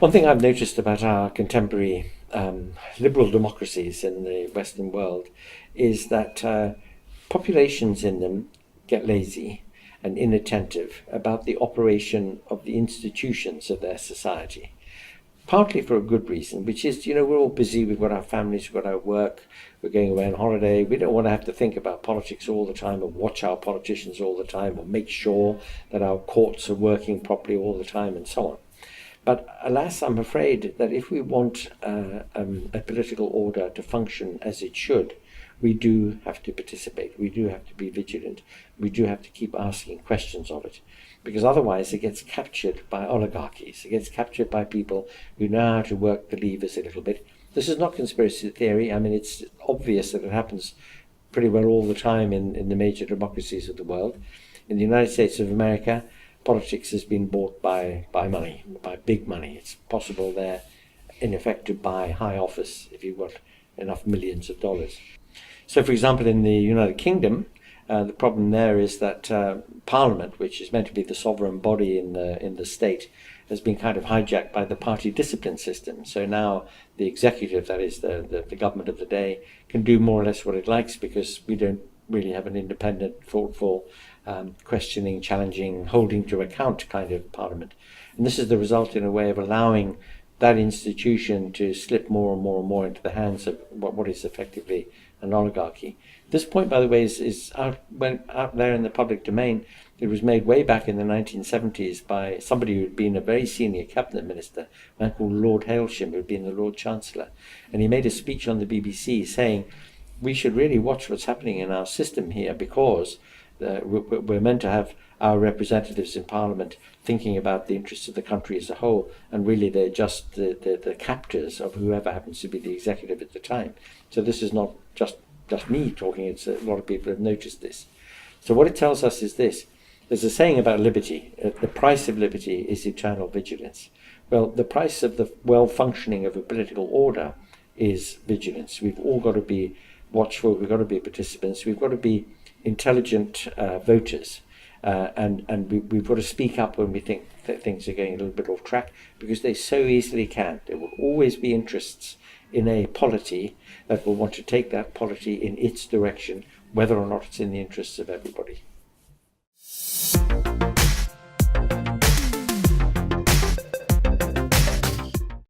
One thing I've noticed about our contemporary liberal democracies in the Western world is that populations in them get lazy and inattentive about the operation of the institutions of their society. Partly for a good reason, which is, we're all busy, we've got our families, we've got our work, we're going away on holiday. We don't want to have to think about politics all the time or watch our politicians all the time or make sure that our courts are working properly all the time and so on. But alas, I'm afraid that if we want a political order to function as it should, we do have to participate, we do have to be vigilant, we do have to keep asking questions of it, because otherwise it gets captured by oligarchies, it gets captured by people who know how to work the levers a little bit. This is not conspiracy theory. I mean, it's obvious that it happens pretty well all the time in the major democracies of the world. In the United States of America, politics has been bought by money, by big money. It's possible there, in effect, to buy high office if you've got enough millions of dollars. So, for example, in the United Kingdom, the problem there is that Parliament, which is meant to be the sovereign body in the state, has been kind of hijacked by the party discipline system. So now the executive, that is the government of the day, can do more or less what it likes, because we don't really have an independent, thoughtful, questioning, challenging, holding to account kind of parliament. And this is the result, in a way, of allowing that institution to slip more and more and more into the hands of what is effectively an oligarchy. This point, by the way, is out there in the public domain. It was made way back in the 1970s by somebody who had been a very senior cabinet minister, a man called Lord Hailsham, who had been the Lord Chancellor. And he made a speech on the BBC saying, we should really watch what's happening in our system here, because we're meant to have our representatives in Parliament thinking about the interests of the country as a whole, and really they're just the captors of whoever happens to be the executive at the time. So this is not just me talking, it's a lot of people have noticed this. So what it tells us is this. There's a saying about liberty, the price of liberty is eternal vigilance. Well, the price of the well-functioning of a political order is vigilance. We've all got to be watchful, we've got to be participants, we've got to be intelligent voters, and we've got to speak up when we think that things are going a little bit off track, because they so easily can. There will always be interests in a polity that will want to take that polity in its direction, whether or not it's in the interests of everybody.